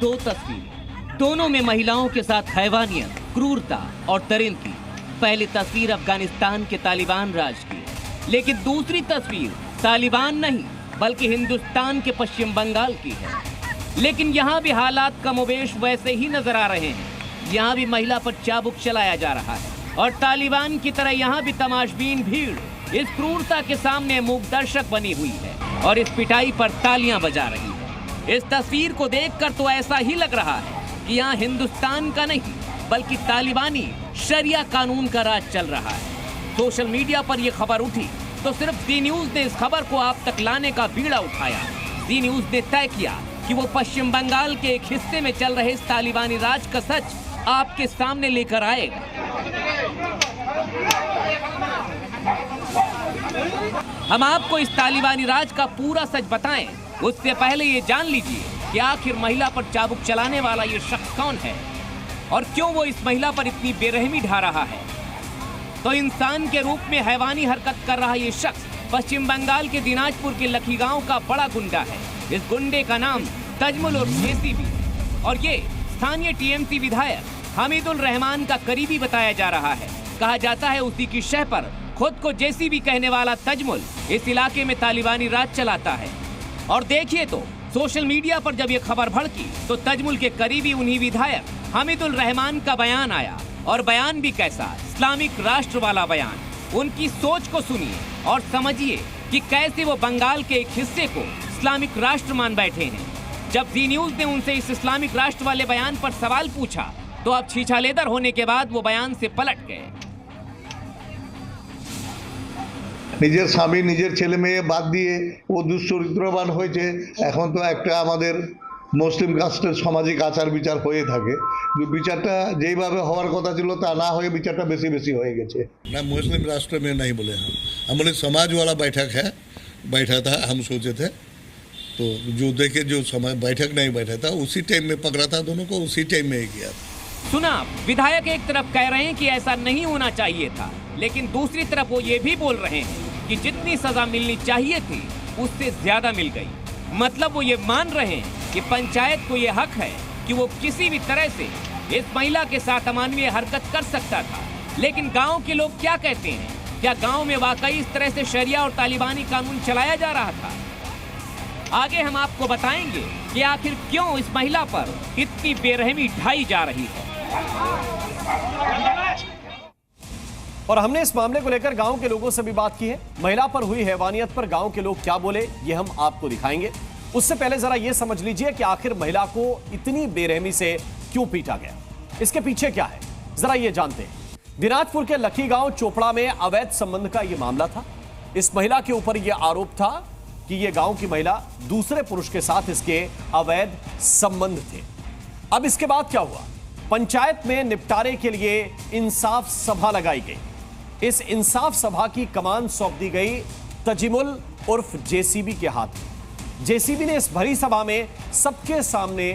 दो तस्वीरें, दोनों में महिलाओं के साथ हैवानियत, क्रूरता और दरिंदगी। पहली तस्वीर अफगानिस्तान के तालिबान राज की, लेकिन दूसरी तस्वीर तालिबान नहीं बल्कि हिंदुस्तान के पश्चिम बंगाल की है। लेकिन यहाँ भी हालात कमोबेश वैसे ही नजर आ रहे हैं। यहाँ भी महिला पर चाबुक चलाया जा रहा है और तालिबान की तरह यहाँ भी तमाशबीन भीड़ इस क्रूरता के सामने मूक दर्शक बनी हुई है और इस पिटाई पर तालियां बजा रही है। इस तस्वीर को देखकर तो ऐसा ही लग रहा है कि यहाँ हिंदुस्तान का नहीं बल्कि तालिबानी शरिया कानून का राज चल रहा है। सोशल मीडिया पर यह खबर उठी तो सिर्फ जी न्यूज ने इस खबर को आप तक लाने का बीड़ा उठाया। जी न्यूज ने तय किया कि वो पश्चिम बंगाल के एक हिस्से में चल रहे इस तालिबानी राज का सच आपके सामने लेकर आएगा। हम आपको इस तालिबानी राज का पूरा सच बताएं, उससे पहले ये जान लीजिए कि आखिर महिला पर चाबुक चलाने वाला ये शख्स कौन है और क्यों वो इस महिला पर इतनी बेरहमी ढा रहा है। तो इंसान के रूप में हैवानी हरकत कर रहा ये शख्स पश्चिम बंगाल के दिनाजपुर के लखीगांव का बड़ा गुंडा है। इस गुंडे का नाम तजमुल और जेसीबी और ये स्थानीय टीएमसी विधायक हमीदुल रहमान का करीबी बताया जा रहा है। कहा जाता है उसी की शह पर खुद को जेसीबी कहने वाला तजमुल इस इलाके में तालिबानी राज चलाता है। और देखिए तो सोशल मीडिया पर जब ये खबर भड़की तो तजमुल के करीबी उन्हीं विधायक हमीदुल रहमान का बयान आया, और बयान भी कैसा, इस्लामिक राष्ट्र वाला बयान। उनकी सोच को सुनिए और समझिए कि कैसे वो बंगाल के एक हिस्से को इस्लामिक राष्ट्र मान बैठे हैं। जब जी न्यूज ने उनसे इस इस्लामिक राष्ट्र वाले बयान पर सवाल पूछा तो अब छीछालेदर होने के बाद वो बयान से पलट गए। নিজের স্বামী নিজের ছেলে মেয়ে বাদ দিয়ে ও দুশ্চরিত্রবান হয়েছে। এখন তো একটা আমাদের মুসলিম কাস্টের সামাজিক আচার বিচার হয়ে থাকে, কিন্তু বিচারটা যেইভাবে হওয়ার কথা ছিল তা না হয়ে বিচারটা বেশি বেশি হয়ে গেছে। ना मुस्लिम राष्ट्र में नहीं बोले हम बोले समाज वाला बैठक है, बैठा था। हम सोचे थे तो जो देखे जो समय बैठक नहीं बैठा था उसी टाइम में पकड़ा था दोनों को, उसी टाइम में ही किया था। सुना, विधायक एक तरफ कह रहे हैं कि ऐसा नहीं होना चाहिए था, लेकिन दूसरी तरफ वो ये भी बोल रहे हैं कि जितनी सजा मिलनी चाहिए थी उससे ज्यादा मिल गई। मतलब वो ये मान रहे हैं कि पंचायत को ये हक है कि वो किसी भी तरह से इस महिला के साथ अमानवीय हरकत कर सकता था। लेकिन गांव के लोग क्या कहते हैं? क्या गांव में वाकई इस तरह से शरिया और तालिबानी कानून चलाया जा रहा था? आगे हम आपको बताएंगे कि आखिर क्यों इस महिला पर इतनी बेरहमी ढाई जा रही है। और हमने इस मामले को लेकर गांव के लोगों से भी बात की है। महिला पर हुई हैवानियत पर गांव के लोग क्या बोले ये हम आपको दिखाएंगे। उससे पहले जरा ये समझ लीजिए कि आखिर महिला को इतनी बेरहमी से क्यों पीटा गया, इसके पीछे क्या है, जरा ये जानते हैं। दिनाजपुर के लखीगांव चोपड़ा में अवैध संबंध का यह मामला था। इस महिला के ऊपर यह आरोप था कि यह गांव की महिला दूसरे पुरुष के साथ इसके अवैध संबंध थे। अब इसके बाद क्या हुआ? पंचायत में निपटारे के लिए इंसाफ सभा लगाई गई। इस इंसाफ सभा की कमान सौंप दी गई तजिमुल उर्फ जेसीबी के हाथ में। जेसीबी ने इस भरी सभा में सबके सामने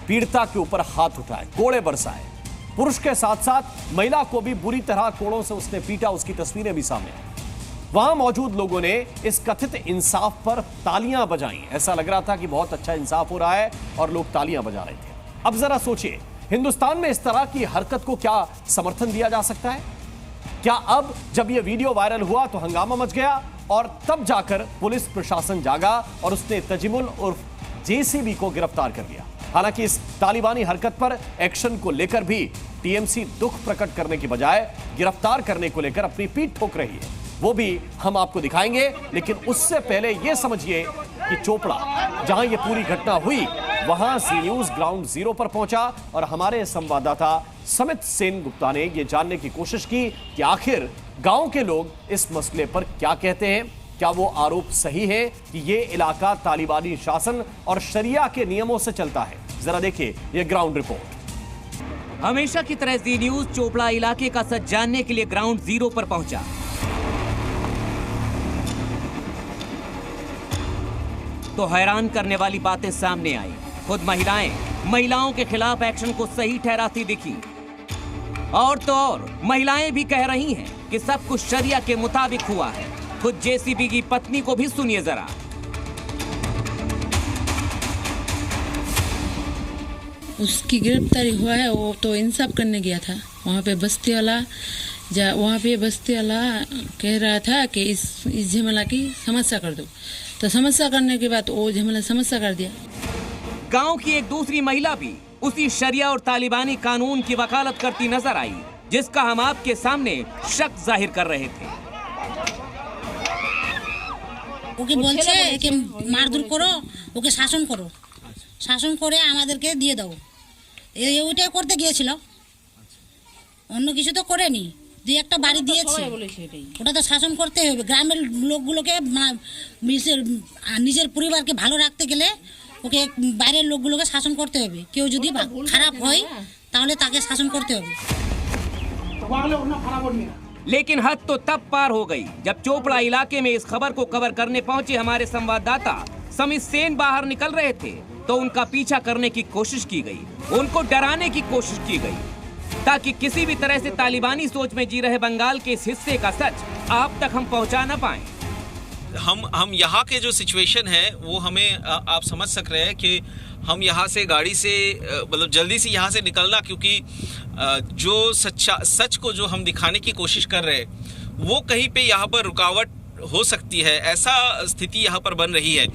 पीड़िता के ऊपर हाथ उठाए, कोड़े बरसाए। पुरुष के साथ साथ महिला को भी बुरी तरह कोड़ों से उसने पीटा, उसकी तस्वीरें भी सामने आई। वहां मौजूद लोगों ने इस कथित इंसाफ पर तालियां बजाई। ऐसा लग रहा था कि बहुत अच्छा इंसाफ हो रहा है और लोग तालियां बजा रहे थे। अब जरा सोचिए, हिंदुस्तान में इस तरह की हरकत को क्या समर्थन दिया जा सकता है? क्या अब जब यह वीडियो वायरल हुआ तो हंगामा मच गया और तब जाकर पुलिस प्रशासन जागा और उसने तजिमुल उर्फ जेसीबी को गिरफ्तार कर लिया? हालांकि इस तालिबानी हरकत पर एक्शन को लेकर भी टीएमसी दुख प्रकट करने की बजाय गिरफ्तार करने को लेकर अपनी पीठ ठोक रही है। वो भी हम आपको दिखाएंगे, लेकिन उससे पहले यह समझिए कि चोपड़ा जहां यह पूरी घटना हुई वहां जी न्यूज ग्राउंड जीरो पर पहुंचा और हमारे संवाददाता समित सेन गुप्ता ने यह जानने की कोशिश की कि आखिर गांव के लोग इस मसले पर क्या कहते हैं। क्या वो आरोप सही है कि यह इलाका तालिबानी शासन और शरिया के नियमों से चलता है? जरा देखिए यह ग्राउंड रिपोर्ट। हमेशा की तरह जी न्यूज चोपड़ा इलाके का सच जानने के लिए ग्राउंड जीरो पर पहुंचा। तो हैरान करने वाली बातें सामने आई। खुद महिलाओं के खिलाफ एक्शन को सही ठहराती दिखी। और तो और महिलाएं भी कह रही हैं कि सब कुछ शरिया के मुताबिक हुआ है। खुद जेसीबी की पत्नी को भी सुनिए जरा। उसकी गिरफ्तारी हुआ है। वो तो इंसाफ करने गया था वहाँ पे बस्ती वाला कह रहा था कि इस झमेला की समस्या कर दो, तो समस्या करने के बाद वो झमेला समस्या कर दिया। गांव की एक दूसरी महिला भी उसी शरिया और तालिबानी कानून की वकालत करती नजर आई, जिसका हम आपके सामने शक जाहिर कर रहे थे। ওকে বলছে একে মারধর করো, ওকে শাসন করো, শাসন করে আমাদেরকে দিয়ে দাও, ওইটাই করতে গিয়েছিল, অন্য কিছু তো করেনি। দুই একটা বাড়ি দিয়েছে, ওটা তো শাসন করতে হবে। গ্রামের লোকগুলোকে নিজের পরিবারকে ভালো রাখতে গেলে ওকে বাইরের লোকগুলোকে শাসন করতে হবে। কেউ যদি খারাপ হয় তাহলে তাকে শাসন করতে হবে। लेकिन हद तो तब पार हो गई जब चोपड़ा इलाके में इस खबर को कवर करने पहुंचे हमारे संवाददाता समित सेन बाहर निकल रहे थे तो उनका पीछा करने की कोशिश की गई, उनको डराने की कोशिश की गई, ताकि किसी भी तरह से तालिबानी सोच में जी रहे बंगाल के इस हिस्से का सच आप तक हम पहुंचा न पाए। हम यहाँ के जो सिचुएशन है वो हमें आप समझ सक रहे हैं कि हम यहाँ से गाड़ी से मतलब जल्दी से यहाँ से निकलना, क्योंकि जो सच को जो हम दिखाने की कोशिश कर रहे हैं वो कहीं पे यहाँ पर रुकावट हो सकती है, ऐसा स्थिति यहाँ पर बन रही है।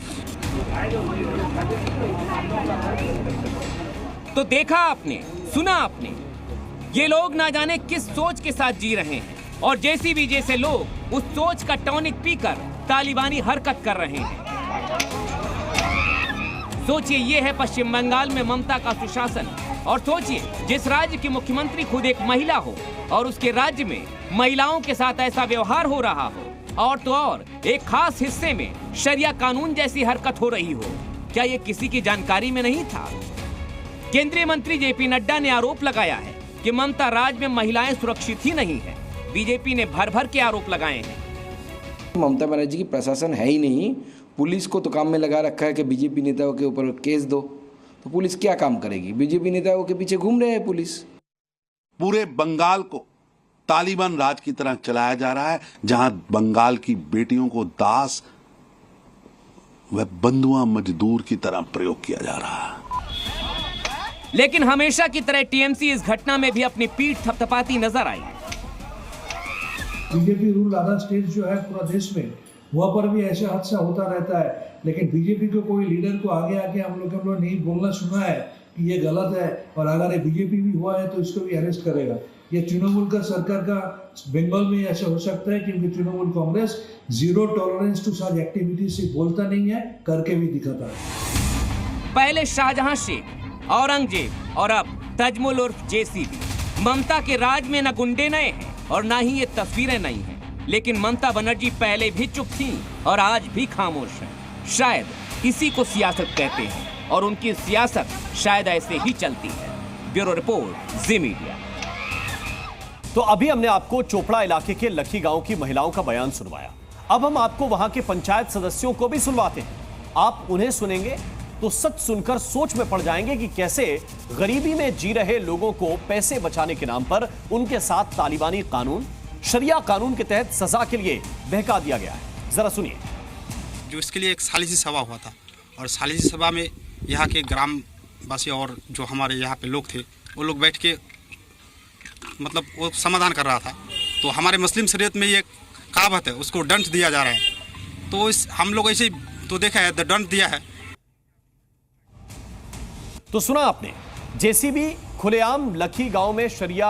तो देखा आपने, सुना आपने, ये लोग ना जाने किस सोच के साथ जी रहे हैं और जेसीबी जैसे लोग उस सोच का टॉनिक पीकर तालिबानी हरकत कर रहे हैं। सोचिए ये है पश्चिम बंगाल में ममता का सुशासन, और सोचिए जिस राज्य की मुख्यमंत्री खुद एक महिला हो और उसके राज्य में महिलाओं के साथ ऐसा व्यवहार हो रहा हो, और तो और एक खास हिस्से में शरिया कानून जैसी हरकत हो रही हो। क्या ये किसी की जानकारी में नहीं था? केंद्रीय मंत्री जेपी नड्डा ने आरोप लगाया है कि ममता राज में महिलाएं सुरक्षित ही नहीं है। बीजेपी ने भर भर के आरोप लगाए हैं। ममता बनर्जी की प्रशासन है ही नहीं, पुलिस को तो काम में लगा रखा है कि बीजेपी नेताओं के ऊपर केस दो, तो पुलिस क्या काम करेगी? बीजेपी नेताओं के पीछे घूम रहे हैं पुलिस। पूरे बंगाल को तालिबान राज की तरह चलाया जा रहा है, जहां बंगाल की बेटियों को दास व बंधुआ मजदूर की तरह प्रयोग किया जा रहा है। लेकिन हमेशा की तरह टीएमसी इस घटना में भी अपनी पीठ थपथपाती नजर आई। बीजेपी रूल अदर स्टेट जो है पूरा देश में, वहाँ पर भी ऐसा हादसा होता रहता है, लेकिन बीजेपी को कोई लीडर को आगे आके हम लोग नहीं बोलना सुना है कि ये गलत है, और अगर ये बीजेपी भी हुआ है तो इसको भी अरेस्ट करेगा। ये तृणमूल का सरकार का बंगाल में ऐसा हो सकता है क्योंकि Trinamool Congress zero tolerance to such activity से बोलता नहीं है, करके भी दिखाता है। पहले शाहजहां शेख, औरंगजेब और अब तजमुल उर्फ जेसीबी। ममता के राज में न गुंडे नए हैं और ना ही ये तस्वीरें नई हैं, लेकिन ममता बनर्जी पहले भी चुप थीं और आज भी खामोश हैं। शायद इसी को सियासत कहते हैं और उनकी सियासत शायद ऐसे ही चलती है। ब्यूरो रिपोर्ट, जी मीडिया। तो अभी हमने आपको चोपड़ा इलाके के लखी गांव की महिलाओं का बयान सुनवाया। अब हम आपको वहां के पंचायत सदस्यों को भी सुनवाते हैं। आप उन्हें सुनेंगे तो सच सुनकर सोच में पड़ जाएंगे कि कैसे गरीबी में जी रहे लोगों को पैसे बचाने के नाम पर उनके साथ तालिबानी कानून, शरिया कानून के तहत सजा के लिए बहका दिया गया है। जरा सुनिए। जो इसके लिए एक सालिसी सभा हुआ था, और सालिसी सभा में यहाँ के ग्रामवासी और जो हमारे यहाँ पे लोग थे वो लोग बैठ के मतलब वो समाधान कर रहा था। तो हमारे मुस्लिम शरीयत में ये कहावत है, उसको दंड दिया जा रहा है। तो इस हम लोग ऐसे तो देखा है, दंड दिया है। तो सुना आपने, जेसीबी खुलेआम लखी गांव में शरिया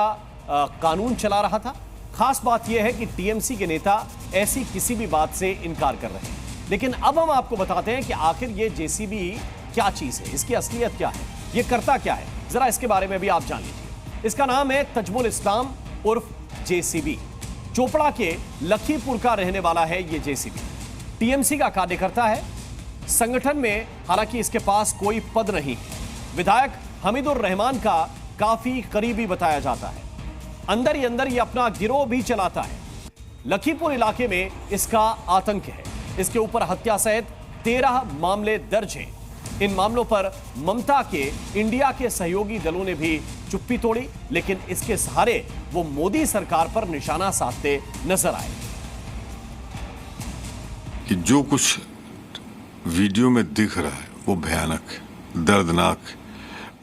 कानून चला रहा था। खास बात यह है कि टीएमसी के नेता ऐसी किसी भी बात से इनकार कर रहे हैं। लेकिन अब हम आपको बताते हैं कि आखिर ये जेसीबी क्या चीज है, इसकी असलियत क्या है, ये करता क्या है। जरा इसके बारे में भी आप जान लीजिए। इसका नाम है तजमुल इस्लाम उर्फ जेसीबी। चोपड़ा के लखीपुर का रहने वाला है ये जेसीबी। टीएमसी का कार्यकर्ता है। संगठन में हालांकि इसके पास कोई पद नहीं है। विधायक हमीदुर रहमान का काफी करीबी बताया जाता है। अंदर ही अंदर ये अपना गिरोह भी चलाता है। लखीपुर इलाके में इसका आतंक है। इसके ऊपर हत्या सहित 13 मामले दर्ज हैं। इन मामलों पर ममता के इंडिया के सहयोगी दलों ने भी चुप्पी तोड़ी, लेकिन इसके सहारे वो मोदी सरकार पर निशाना साधते नजर आए। कि जो कुछ वीडियो में दिख रहा है वो भयानक, दर्दनाक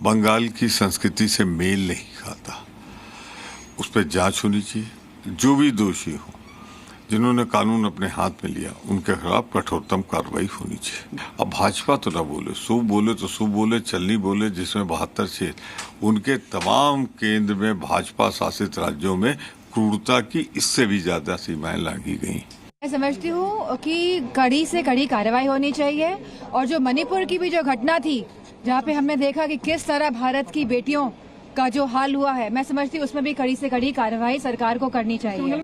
बंगाल की संस्कृति से मेल नहीं खाता। उस पर जांच होनी चाहिए। जो भी दोषी हो, जिन्होंने कानून अपने हाथ में लिया, उनके खिलाफ कठोरतम कार्रवाई होनी चाहिए। अब भाजपा तो ना बोले, शुभ बोले तो शुभ बोले, चलनी बोले जिसमें 72 सीट, उनके तमाम केंद्र में भाजपा शासित राज्यों में क्रूरता की इससे भी ज्यादा सीमाएं लांघी गई। मैं समझती हूँ कि कड़ी से कड़ी कार्रवाई होनी चाहिए, और जो मणिपुर की भी जो घटना थी जहाँ पे हमने देखा कि किस तरह भारत की बेटियों का जो हाल हुआ है, मैं समझती हूँ उसमें भी कड़ी से कड़ी कार्रवाई सरकार को करनी चाहिए।